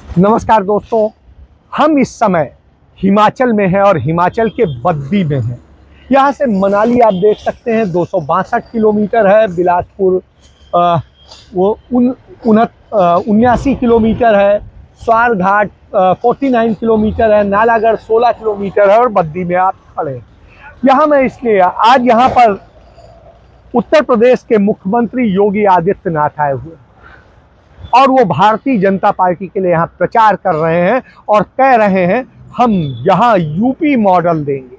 नमस्कार दोस्तों, हम इस समय हिमाचल में हैं और हिमाचल के बद्दी में हैं। यहाँ से मनाली आप देख सकते हैं 262 किलोमीटर है, बिलासपुर वो 79 किलोमीटर है, स्वारघाट 49 किलोमीटर है, नालागढ़ 16 किलोमीटर है और बद्दी में आप खड़े हैं। यहाँ मैं इसलिए आज यहाँ पर उत्तर प्रदेश के मुख्यमंत्री योगी आदित्यनाथ आए हुए हैं और वो भारतीय जनता पार्टी के लिए यहाँ प्रचार कर रहे हैं और कह रहे हैं हम यहाँ यूपी मॉडल देंगे।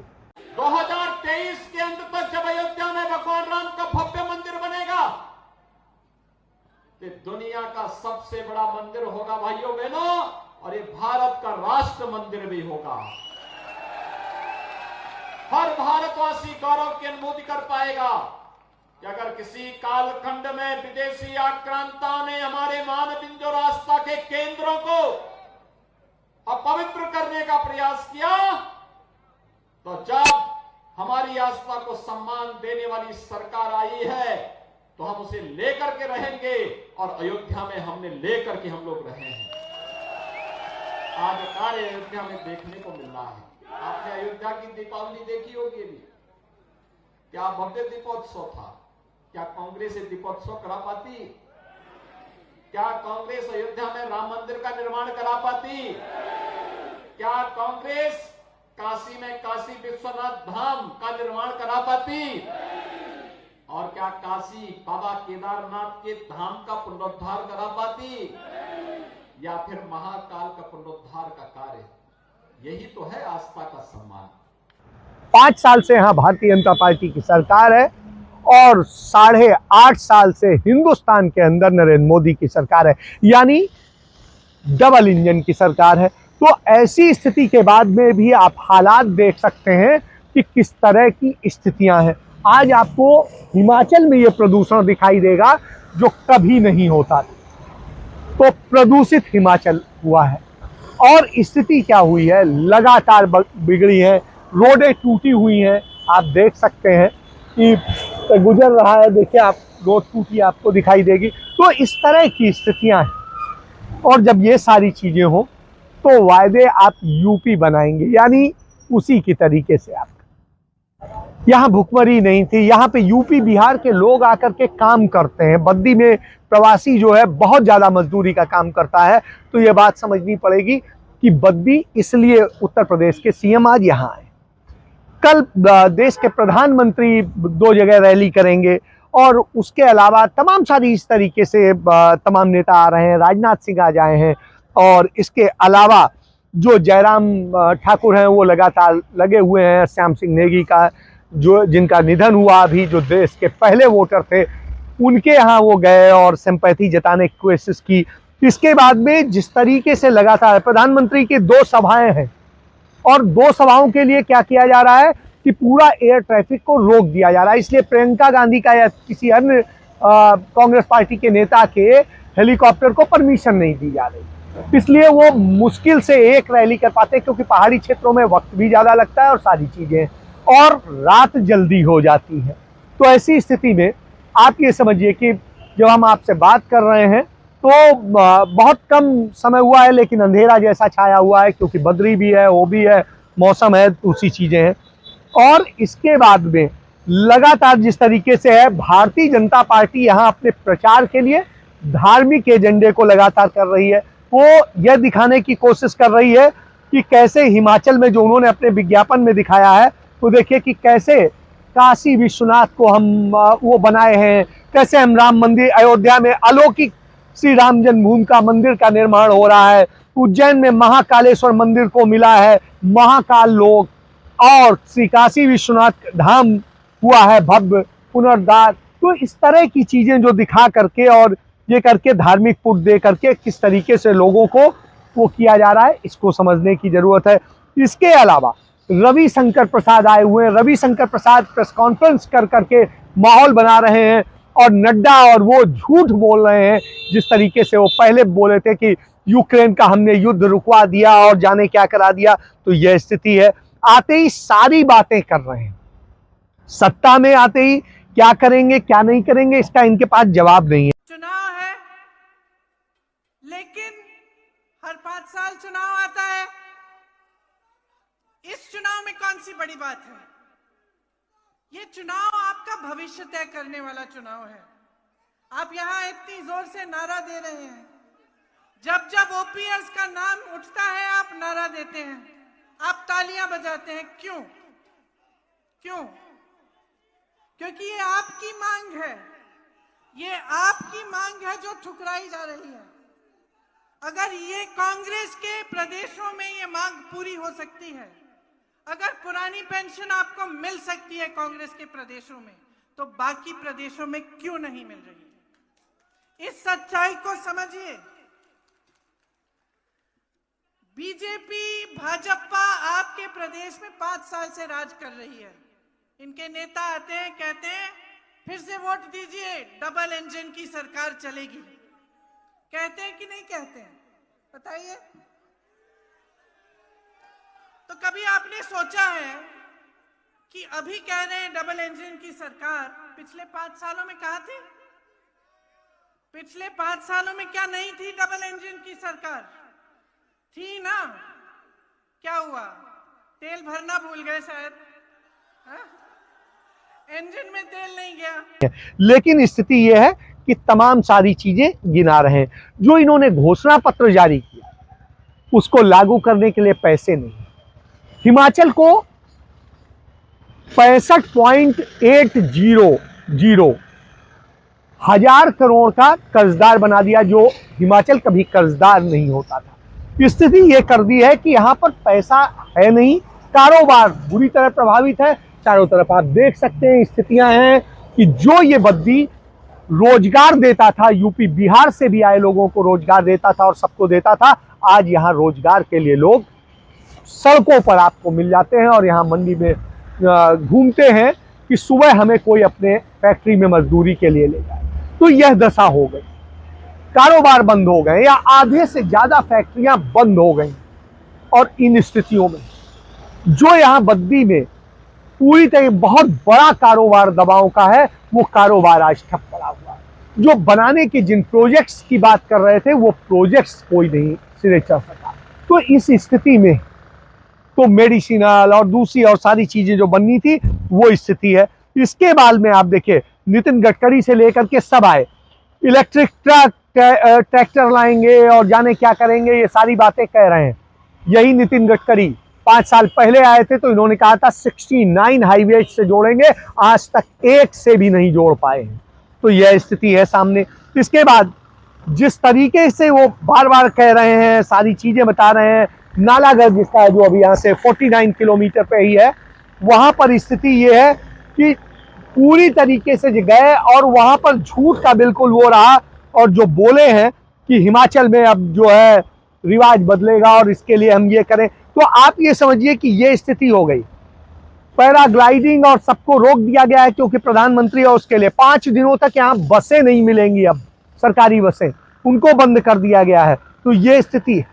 2023 के अंत तक जब अयोध्या में भगवान राम का भव्य मंदिर बनेगा तो दुनिया का सबसे बड़ा मंदिर होगा भाइयों बहनों, और ये भारत का राष्ट्र मंदिर भी होगा। हर भारतवासी गौरव की अनुभूति कर पाएगा कि अगर किसी कालखंड में विदेशी आक्रांताओं ने हमारे मानबिंदु और आस्था के केंद्रों को अपवित्र करने का प्रयास किया, तो जब हमारी आस्था को सम्मान देने वाली सरकार आई है तो हम उसे लेकर के रहेंगे, और अयोध्या में हमने लेकर के हम लोग रहे हैं। आज कार्य अयोध्या में देखने को मिल रहा है। आपने अयोध्या की दीपावली देखी होगी भी, क्या भव्य दीपोत्सव था। क्या कांग्रेस दीपोत्सव करा पाती? क्या कांग्रेस अयोध्या में राम मंदिर का निर्माण करा पाती? क्या कांग्रेस काशी में काशी विश्वनाथ धाम का निर्माण करा पाती? और क्या काशी बाबा केदारनाथ के धाम का पुनरुद्धार करा पाती? या फिर महाकाल का पुनरुद्धार का कार्य? यही तो है आस्था का सम्मान। 5 साल से यहाँ भारतीय जनता पार्टी की सरकार है और 8.5 साल से हिंदुस्तान के अंदर नरेंद्र मोदी की सरकार है, यानी डबल इंजन की सरकार है। तो ऐसी स्थिति के बाद में भी आप हालात देख सकते हैं कि किस तरह की स्थितियां हैं। आज आपको हिमाचल में ये प्रदूषण दिखाई देगा जो कभी नहीं होता। तो प्रदूषित हिमाचल हुआ है और स्थिति क्या हुई है, लगातार बिगड़ी है, रोडें टूटी हुई हैं। आप देख सकते हैं कि गुजर रहा है, देखिए आप रोड टूटी आपको दिखाई देगी। तो इस तरह की स्थितियां हैं और जब ये सारी चीजें हो तो वायदे आप यूपी बनाएंगे, यानी उसी की तरीके से। आप यहाँ भुखमरी नहीं थी, यहाँ पे यूपी बिहार के लोग आकर के काम करते हैं। बद्दी में प्रवासी जो है बहुत ज़्यादा मजदूरी का काम करता है। तो ये बात समझनी पड़ेगी कि बद्दी इसलिए उत्तर प्रदेश के सीएम आज यहाँ आए। कल देश के प्रधानमंत्री 2 जगह रैली करेंगे और उसके अलावा तमाम सारी इस तरीके से तमाम नेता आ रहे हैं। राजनाथ सिंह आज आए हैं और इसके अलावा जो जयराम ठाकुर हैं वो लगातार लगे हुए हैं। श्याम सिंह नेगी का जो जिनका निधन हुआ अभी, जो देश के पहले वोटर थे, उनके यहाँ वो गए और सिंपैथी जताने की कोशिश की। इसके बाद में जिस तरीके से लगातार प्रधानमंत्री की 2 सभाएं हैं और 2 सभाओं के लिए क्या किया जा रहा है कि पूरा एयर ट्रैफिक को रोक दिया जा रहा है। इसलिए प्रियंका गांधी का या किसी अन्य कांग्रेस पार्टी के नेता के हेलीकॉप्टर को परमिशन नहीं दी जा रही। इसलिए वो मुश्किल से एक रैली कर पाते हैं, क्योंकि पहाड़ी क्षेत्रों में वक्त भी ज़्यादा लगता है और सारी चीज़ें, और रात जल्दी हो जाती है। तो ऐसी स्थिति में आप ये समझिए कि जब हम आपसे बात कर रहे हैं तो बहुत कम समय हुआ है, लेकिन अंधेरा जैसा छाया हुआ है, क्योंकि बदरी भी है, वो भी है, मौसम है, दूसरी चीज़ें हैं। और इसके बाद में लगातार जिस तरीके से है, भारतीय जनता पार्टी यहाँ अपने प्रचार के लिए धार्मिक एजेंडे को लगातार कर रही है। वो यह दिखाने की कोशिश कर रही है कि कैसे हिमाचल में जो उन्होंने अपने विज्ञापन में दिखाया है, तो देखिए कि कैसे काशी विश्वनाथ को हम वो बनाए हैं, कैसे हम राम मंदिर, अयोध्या में अलौकिक श्री राम जन्मभूमि का मंदिर का निर्माण हो रहा है, उज्जैन में महाकालेश्वर मंदिर को मिला है महाकाल लोक, और श्री काशी विश्वनाथ धाम हुआ है भव्य पुनरुद्धार। तो इस तरह की चीजें जो दिखा करके और ये करके धार्मिक पुट दे करके किस तरीके से लोगों को वो किया जा रहा है, इसको समझने की जरूरत है। इसके अलावा रविशंकर प्रसाद आए हुए हैं। रविशंकर प्रसाद प्रेस कॉन्फ्रेंस कर करके माहौल बना रहे हैं और नड्डा और वो झूठ बोल रहे हैं। जिस तरीके से वो पहले बोले थे कि यूक्रेन का हमने युद्ध रुकवा दिया और जाने क्या करा दिया, तो यह स्थिति है। आते ही सारी बातें कर रहे हैं, सत्ता में आते ही क्या करेंगे क्या नहीं करेंगे इसका इनके पास जवाब नहीं है। चुनाव है, लेकिन हर 5 साल चुनाव आता है। इस चुनाव में कौन सी बड़ी बात है? ये चुनाव आपका भविष्य तय करने वाला चुनाव है। आप यहां इतनी जोर से नारा दे रहे हैं, जब जब ओपीएस का नाम उठता है आप नारा देते हैं, आप तालियां बजाते हैं। क्यों? क्यों? क्योंकि ये आपकी मांग है, ये आपकी मांग है जो ठुकराई जा रही है। अगर ये कांग्रेस के प्रदेशों में ये मांग पूरी हो सकती है, अगर पुरानी पेंशन आपको मिल सकती है कांग्रेस के प्रदेशों में, तो बाकी प्रदेशों में क्यों नहीं मिल रही है? इस सच्चाई को समझिए। बीजेपी भाजपा आपके प्रदेश में 5 साल से राज कर रही है। इनके नेता आते हैं, कहते हैं फिर से वोट दीजिए, डबल इंजन की सरकार चलेगी। कहते हैं कि नहीं कहते हैं? बताइए। तो कभी आपने सोचा है कि अभी कह रहे हैं डबल इंजन की सरकार, पिछले 5 सालों में कहां थी? पिछले 5 सालों में क्या नहीं थी डबल इंजन की सरकार? थी ना? क्या हुआ? तेल भरना भूल गए शायद, इंजन में तेल नहीं गया। लेकिन स्थिति यह है कि तमाम सारी चीजें गिना रहे हैं। जो इन्होंने घोषणा पत्र जारी किया उसको लागू करने के लिए पैसे नहीं। हिमाचल को 65.800 हजार करोड़ का कर्जदार बना दिया, जो हिमाचल कभी कर्जदार नहीं होता था। स्थिति यह कर दी है कि यहां पर पैसा है नहीं, कारोबार बुरी तरह प्रभावित है। चारों तरफ आप देख सकते हैं स्थितियां हैं कि जो ये बद्दी रोजगार देता था, यूपी बिहार से भी आए लोगों को रोजगार देता था और सबको देता था, आज यहां रोजगार के लिए लोग सड़कों पर आपको मिल जाते हैं और यहां मंडी में घूमते हैं कि सुबह हमें कोई अपने फैक्ट्री में मजदूरी के लिए ले जाए। तो यह दशा हो गई, कारोबार बंद हो गए या आधे से ज्यादा फैक्ट्रियां बंद हो गई। और इन स्थितियों में जो यहां बद्दी में पूरी तरह बहुत बड़ा कारोबार दबाव का है, वो कारोबार आज ठप पड़ा हुआ है। जो बनाने के जिन प्रोजेक्ट्स की बात कर रहे थे, वो प्रोजेक्ट्स कोई नहीं सिरे चढ़ सका। तो इस स्थिति में तो मेडिसिनल और दूसरी और सारी चीजें जो बननी थी, वो स्थिति है। इसके बाद में आप देखिए, नितिन गडकरी से लेकर के सब आए, इलेक्ट्रिक ट्रक ट्रैक्टर लाएंगे और जाने क्या करेंगे, ये सारी बातें कह रहे हैं। यही नितिन गडकरी 5 साल पहले आए थे तो इन्होंने कहा था 69 हाईवे से जोड़ेंगे, आज तक एक से भी नहीं जोड़ पाए हैं। तो यह स्थिति है सामने। इसके बाद जिस तरीके से वो बार बार कह रहे हैं, सारी चीजें बता रहे हैं, नालागढ़ जिसका जो अभी यहाँ से 49 किलोमीटर पे ही है, वहां पर स्थिति ये है कि पूरी तरीके से गए और वहां पर झूठ का बिल्कुल वो रहा। और जो बोले हैं कि हिमाचल में अब जो है रिवाज बदलेगा और इसके लिए हम ये करें, तो आप ये समझिए कि ये स्थिति हो गई। पैराग्लाइडिंग और सबको रोक दिया गया है क्योंकि प्रधानमंत्री और उसके लिए 5 दिनों तक यहाँ बसें नहीं मिलेंगी, अब सरकारी बसें उनको बंद कर दिया गया है। तो ये स्थिति है।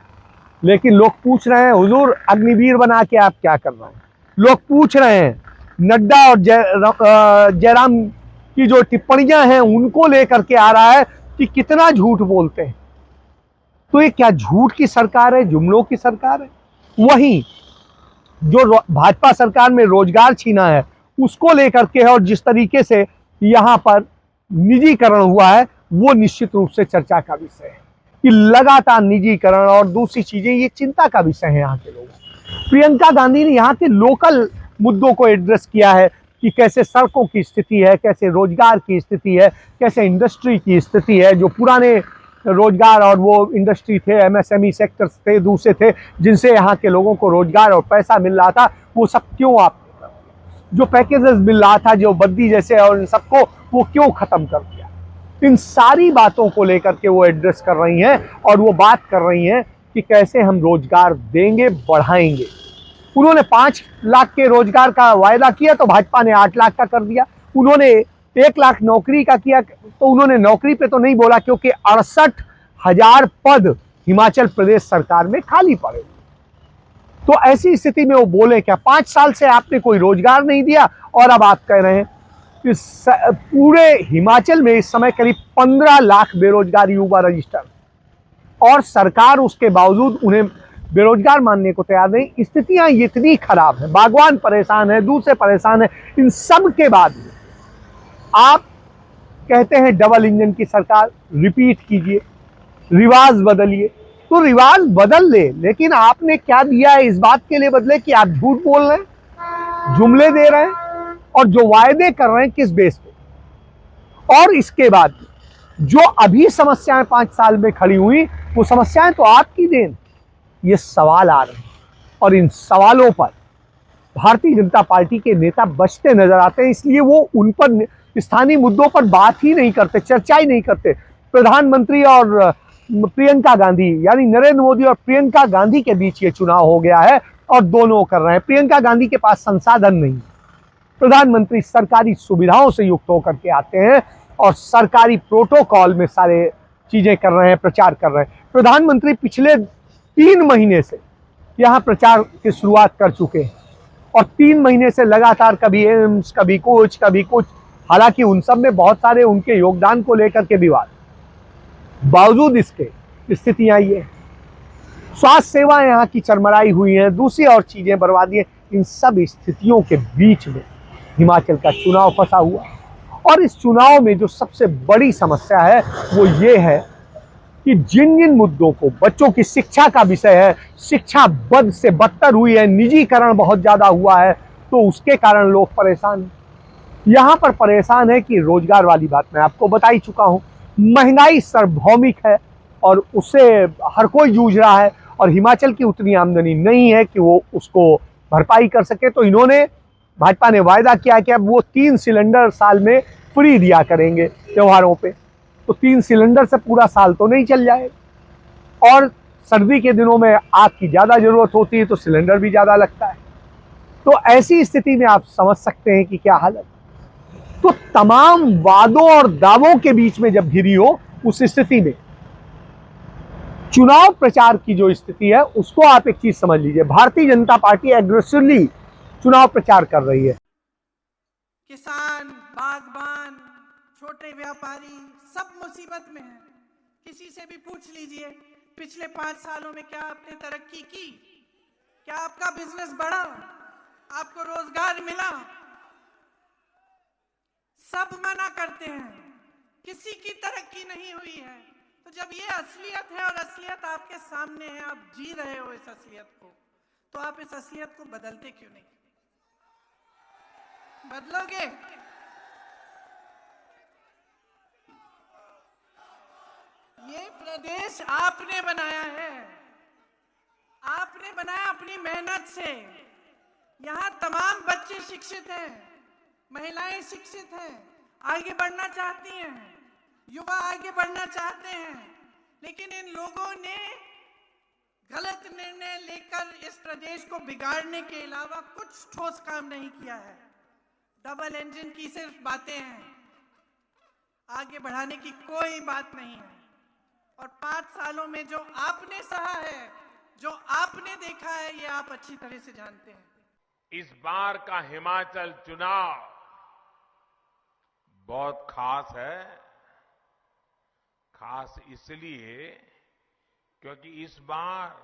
लेकिन लोग पूछ रहे हैं, हुजूर अग्निवीर बना के आप क्या कर रहे हैं? लोग पूछ रहे हैं, नड्डा और जयराम की जो टिप्पणियां हैं उनको लेकर के आ रहा है कि कितना झूठ बोलते हैं। तो ये क्या झूठ की सरकार है, जुमलों की सरकार है? वहीं जो भाजपा सरकार में रोजगार छीना है उसको लेकर के है, और जिस तरीके से यहां पर निजीकरण हुआ है वो निश्चित रूप से चर्चा का विषय है कि लगातार निजीकरण और दूसरी चीजें, ये चिंता का विषय है यहाँ के लोगों। प्रियंका गांधी ने यहाँ के लोकल मुद्दों को एड्रेस किया है कि कैसे सड़कों की स्थिति है, कैसे रोजगार की स्थिति है, कैसे इंडस्ट्री की स्थिति है। जो पुराने रोजगार और वो इंडस्ट्री थे, एमएसएमई सेक्टर्स थे, दूसरे थे, जिनसे यहाँ के लोगों को रोजगार और पैसा मिल रहा था, वो सब क्यों आप जो पैकेजेस मिल रहा था, जो बद्दी जैसे और इन सबको, वो क्यों खत्म कर दिया? इन सारी बातों को लेकर के वो एड्रेस कर रही हैं और वो बात कर रही हैं कि कैसे हम रोजगार देंगे, बढ़ाएंगे। उन्होंने 5 लाख के रोजगार का वायदा किया तो भाजपा ने 8 लाख का कर दिया। उन्होंने 1 लाख नौकरी का किया तो उन्होंने नौकरी पे तो नहीं बोला, क्योंकि 68,000 पद हिमाचल प्रदेश सरकार में खाली पड़े। तो ऐसी स्थिति में वो बोले क्या? 5 साल से आपने कोई रोजगार नहीं दिया और अब आप कह रहे हैं कि पूरे हिमाचल में इस समय करीब 15 लाख बेरोजगार युवा रजिस्टर। और सरकार उसके बावजूद उन्हें बेरोजगार मानने को तैयार नहीं। स्थितियां इतनी खराब है, बागवान परेशान है, दूसरे परेशान है। इन सब के बाद आप कहते हैं डबल इंजन की सरकार, रिपीट कीजिए, रिवाज बदलिए। तो रिवाज बदल ले, लेकिन आपने क्या दिया है इस बात के लिए बदले कि आप झूठ बोल रहे हैं, जुमले दे रहे हैं, और जो वायदे कर रहे हैं किस बेस पे। और इसके बाद जो अभी समस्याएं 5 साल में खड़ी हुई, वो समस्याएं तो आपकी देन। ये सवाल आ रहे हैं और इन सवालों पर भारतीय जनता पार्टी के नेता बचते नजर आते हैं। इसलिए वो उन पर स्थानीय मुद्दों पर बात ही नहीं करते, चर्चा ही नहीं करते। प्रधानमंत्री और प्रियंका गांधी, यानी नरेंद्र मोदी और प्रियंका गांधी के बीच ये चुनाव हो गया है और दोनों कर रहे हैं। प्रियंका गांधी के पास संसाधन नहीं, प्रधानमंत्री सरकारी सुविधाओं से युक्त होकर के आते हैं और सरकारी प्रोटोकॉल में सारे चीजें कर रहे हैं, प्रचार कर रहे हैं। प्रधानमंत्री पिछले 3 महीने से यहां प्रचार की शुरुआत कर चुके हैं और 3 महीने से लगातार कभी एम्स, कभी कुछ। हालांकि उन सब में बहुत सारे उनके योगदान को लेकर के विवाद, बावजूद इसके स्थितियां ये, स्वास्थ्य सेवाएं यहाँ की चरमराई हुई हैं, दूसरी और चीजें बर्बादी है। इन सब स्थितियों के बीच में हिमाचल का चुनाव फंसा हुआ, और इस चुनाव में जो सबसे बड़ी समस्या है वो ये है कि जिन जिन मुद्दों को, बच्चों की शिक्षा का विषय है, शिक्षा बद से बदतर हुई है, निजीकरण बहुत ज्यादा हुआ है, तो उसके कारण लोग परेशान हैं। यहां पर परेशान है कि रोजगार वाली बात मैं आपको बता ही चुका हूं, महंगाई सार्वभौमिक है और उससे हर कोई जूझ रहा है, और हिमाचल की उतनी आमदनी नहीं है कि वो उसको भरपाई कर सके। तो इन्होंने, भाजपा ने वायदा किया कि अब वो 3 सिलेंडर साल में फ्री दिया करेंगे त्योहारों पे। तो 3 सिलेंडर से पूरा साल तो नहीं चल जाएगा, और सर्दी के दिनों में आग की ज्यादा जरूरत होती है तो सिलेंडर भी ज्यादा लगता है। तो ऐसी स्थिति में आप समझ सकते हैं कि क्या हालत। तो तमाम वादों और दावों के बीच में जब घिरी हो, उस स्थिति में चुनाव प्रचार की जो स्थिति है, उसको आप एक चीज समझ लीजिए, भारतीय जनता पार्टी एग्रेसिवली चुनाव प्रचार कर रही है। किसान, बागबान, छोटे व्यापारी सब मुसीबत में हैं। किसी से भी पूछ लीजिए पिछले 5 सालों में क्या आपने तरक्की की, क्या आपका बिजनेस बढ़ा, आपको रोजगार मिला। सब मना करते हैं, किसी की तरक्की नहीं हुई है। तो जब ये असलियत है और असलियत आपके सामने है, आप जी रहे हो इस असलियत को, तो आप इस असलियत को बदलते क्यों नहीं? बदलोगे? ये प्रदेश आपने बनाया है, आपने बनाया अपनी मेहनत से। यहाँ तमाम बच्चे शिक्षित हैं, महिलाएं शिक्षित हैं, आगे बढ़ना चाहती हैं, युवा आगे बढ़ना चाहते हैं, लेकिन इन लोगों ने गलत निर्णय लेकर इस प्रदेश को बिगाड़ने के अलावा कुछ ठोस काम नहीं किया है। डबल इंजन की सिर्फ बातें हैं, आगे बढ़ाने की कोई बात नहीं है। और 5 सालों में जो आपने सहा है, जो आपने देखा है, ये आप अच्छी तरह से जानते हैं। इस बार का हिमाचल चुनाव बहुत खास है। खास इसलिए क्योंकि इस बार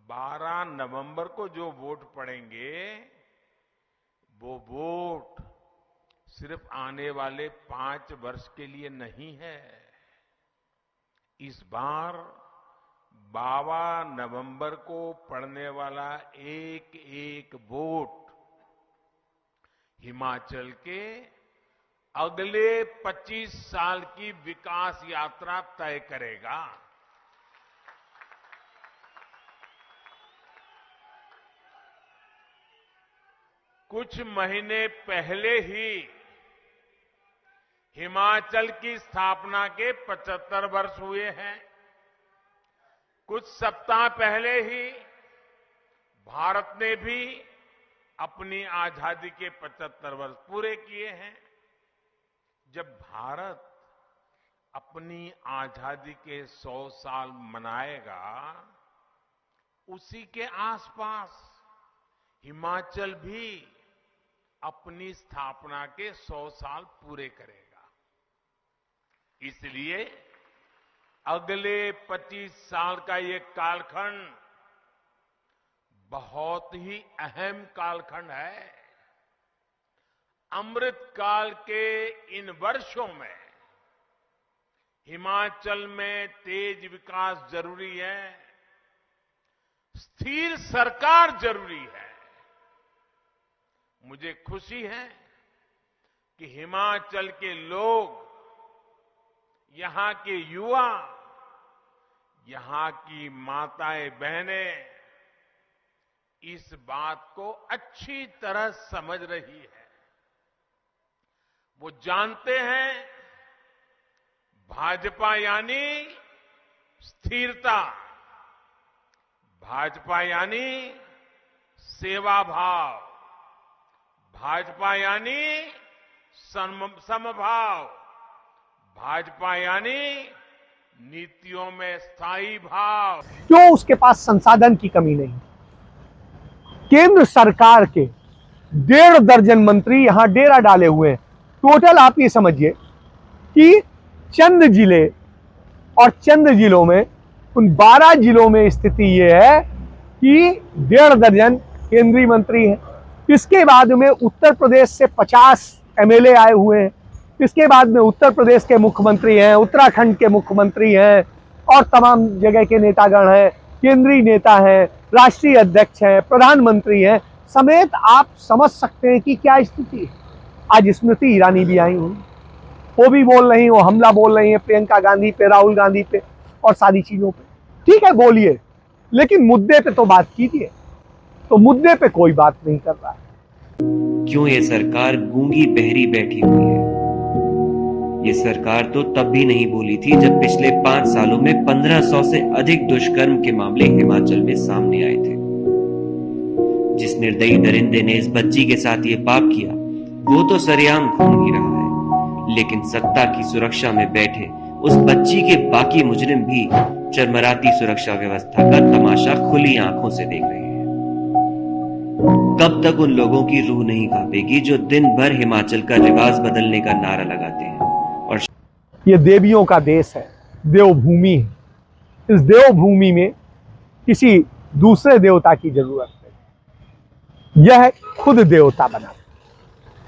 12 नवंबर को जो वोट पड़ेंगे, वो वोट सिर्फ आने वाले 5 वर्ष के लिए नहीं है। इस बार 12 नवंबर को पड़ने वाला एक एक वोट हिमाचल के अगले 25 साल की विकास यात्रा तय करेगा। कुछ महीने पहले ही हिमाचल की स्थापना के 75 वर्ष हुए हैं। कुछ सप्ताह पहले ही भारत ने भी अपनी आजादी के 75 वर्ष पूरे किए हैं। जब भारत अपनी आजादी के 100 साल मनाएगा, उसी के आसपास हिमाचल भी अपनी स्थापना के 100 साल पूरे करेगा। इसलिए अगले 25 साल का ये कालखंड बहुत ही अहम कालखंड है। अमृत काल के इन वर्षों में हिमाचल में तेज विकास जरूरी है, स्थिर सरकार जरूरी है। मुझे खुशी है कि हिमाचल के लोग, यहां के युवा, यहां की माताएं बहनें इस बात को अच्छी तरह समझ रही है। वो जानते हैं भाजपा यानी स्थिरता, भाजपा यानी सेवा भाव, भाजपा यानी समभाव, भाजपा यानी नीतियों में स्थायी भाव। क्यों उसके पास संसाधन की कमी नहीं? केंद्र सरकार के 1.5 दर्जन मंत्री यहां डेरा डाले हुए हैं। टोटल आप ये समझिए कि चंद जिले और चंद जिलों में, उन 12 जिलों में स्थिति ये है कि 1.5 दर्जन केंद्रीय मंत्री हैं। इसके बाद में उत्तर प्रदेश से 50 एमएलए आए हुए हैं। इसके बाद में उत्तर प्रदेश के मुख्यमंत्री हैं, उत्तराखंड के मुख्यमंत्री हैं और तमाम जगह के नेतागण हैं, केंद्रीय नेता हैं, राष्ट्रीय अध्यक्ष हैं, प्रधानमंत्री हैं समेत। आप समझ सकते हैं कि क्या स्थिति है। आज स्मृति ईरानी भी आई हुई, वो भी बोल रही, वो हमला बोल रही है प्रियंका गांधी पे, राहुल गांधी पे और सारी चीजों पे। ठीक है, बोलिए, लेकिन मुद्दे पे तो बात कीजिए। तो मुद्दे पे कोई बात नहीं कर रहा है। क्यों ये सरकार गूंगी बहरी बैठी हुई है? ये सरकार तो तब भी नहीं बोली थी जब पिछले 5 सालों में 1500 से अधिक दुष्कर्म के मामले हिमाचल में सामने आए थे। जिस निर्दयी दरिंदे ने इस बच्ची के साथ ये पाप किया, वो तो सरेआम घूम ही रहा है, लेकिन सत्ता की सुरक्षा में बैठे उस बच्ची के बाकी मुजरिम भी चरमराती सुरक्षा व्यवस्था का तमाशा खुली आंखों से देख रहे हैं। कब तक उन लोगों की रूह नहीं कांपेगी जो दिन भर हिमाचल का रिवाज बदलने का नारा लगाते हैं? और ये देवियों का देश है, देवभूमि है। इस देवभूमि में किसी दूसरे देवता की जरूरत नहीं, यह खुद देवता बना।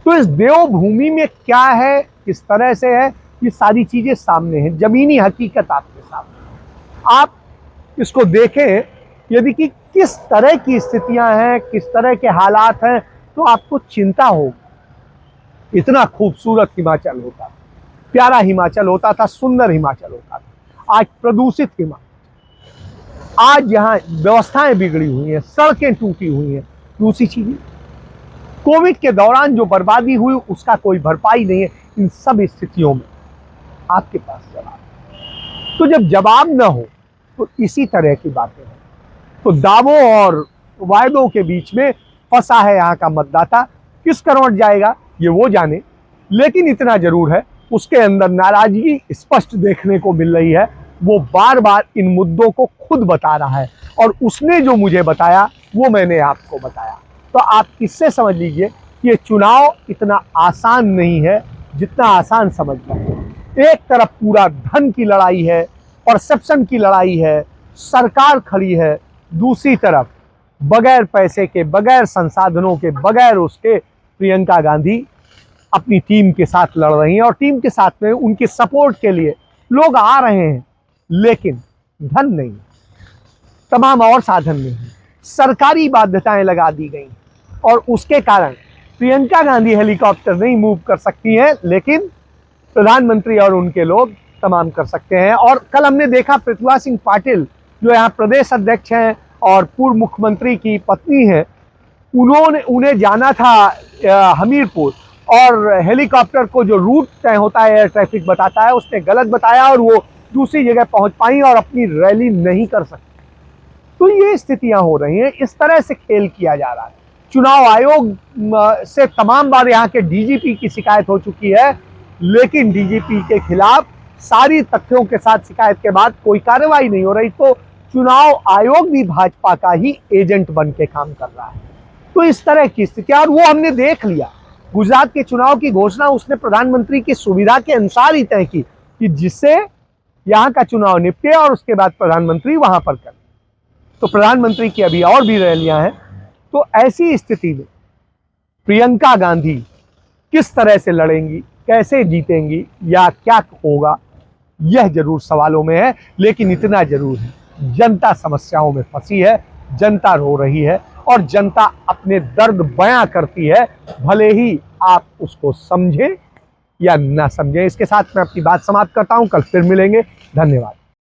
तो इस देवभूमि में क्या है, किस तरह से है, ये सारी चीजें सामने हैं, जमीनी हकीकत आपके सामने। आप इसको देखें, यदि कि किस तरह की स्थितियां हैं, किस तरह के हालात हैं, तो आपको चिंता होगी। इतना खूबसूरत हिमाचल होता था, प्यारा हिमाचल होता था, सुंदर हिमाचल होता था, आज प्रदूषित हिमाचल। आज यहाँ व्यवस्थाएं बिगड़ी हुई हैं, सड़कें टूटी हुई हैं, दूसरी चीजें कोविड के दौरान जो बर्बादी हुई उसका कोई भरपाई नहीं है। इन सब स्थितियों में आपके पास जवाब, तो जब जवाब न हो तो इसी तरह की बातें हैं। तो दावों और वायदों के बीच में फंसा है यहाँ का मतदाता। किस करवट जाएगा ये वो जाने, लेकिन इतना जरूर है उसके अंदर नाराजगी स्पष्ट देखने को मिल रही है। वो बार बार इन मुद्दों को खुद बता रहा है और उसने जो मुझे बताया वो मैंने आपको बताया। तो आप इससे समझ लीजिए कि ये चुनाव इतना आसान नहीं है जितना आसान समझ रहे हैं। एक तरफ पूरा धन की लड़ाई है, परसेप्शन की लड़ाई है, सरकार खड़ी है, दूसरी तरफ बगैर पैसे के, बगैर संसाधनों के, बगैर उसके प्रियंका गांधी अपनी टीम के साथ लड़ रही हैं और टीम के साथ में उनके सपोर्ट के लिए लोग आ रहे हैं, लेकिन धन नहीं, तमाम और साधन नहीं, सरकारी बाध्यताएं लगा दी गई और उसके कारण प्रियंका गांधी हेलीकॉप्टर नहीं मूव कर सकती हैं, लेकिन प्रधानमंत्री और उनके लोग तमाम कर सकते हैं। और कल हमने देखा पृथ्वी सिंह पाटिल जो यहाँ प्रदेश अध्यक्ष हैं और पूर्व मुख्यमंत्री की पत्नी है, उन्हें जाना था हमीरपुर और हेलीकॉप्टर को जो रूट तय होता है, एयर ट्रैफिक बताता है, उसने गलत बताया और वो दूसरी जगह पहुंच पाई और अपनी रैली नहीं कर सकती। तो ये स्थितियां हो रही हैं, इस तरह से खेल किया जा रहा है। चुनाव आयोग से तमाम बार यहाँ के डीजीपी की शिकायत हो चुकी है, लेकिन डीजीपी के खिलाफ सारी तथ्यों के साथ शिकायत के बाद कोई कार्रवाई नहीं हो रही। तो चुनाव आयोग भी भाजपा का ही एजेंट बन के काम कर रहा है। तो इस तरह की स्थिति, और वो हमने देख लिया। गुजरात के चुनाव की घोषणा उसने प्रधानमंत्री की सुविधा के अनुसार ही तय की कि जिससे यहाँ का चुनाव निपटे और उसके बाद प्रधानमंत्री वहां पर करें। तो प्रधानमंत्री की अभी और भी रैलियां हैं। तो ऐसी स्थिति में प्रियंका गांधी किस तरह से लड़ेंगी, कैसे जीतेंगी या क्या होगा, यह जरूर सवालों में है। लेकिन इतना जरूर है, जनता समस्याओं में फंसी है, जनता रो रही है और जनता अपने दर्द बयां करती है, भले ही आप उसको समझें या ना समझें। इसके साथ मैं अपनी बात समाप्त करता हूं। कल फिर मिलेंगे। धन्यवाद।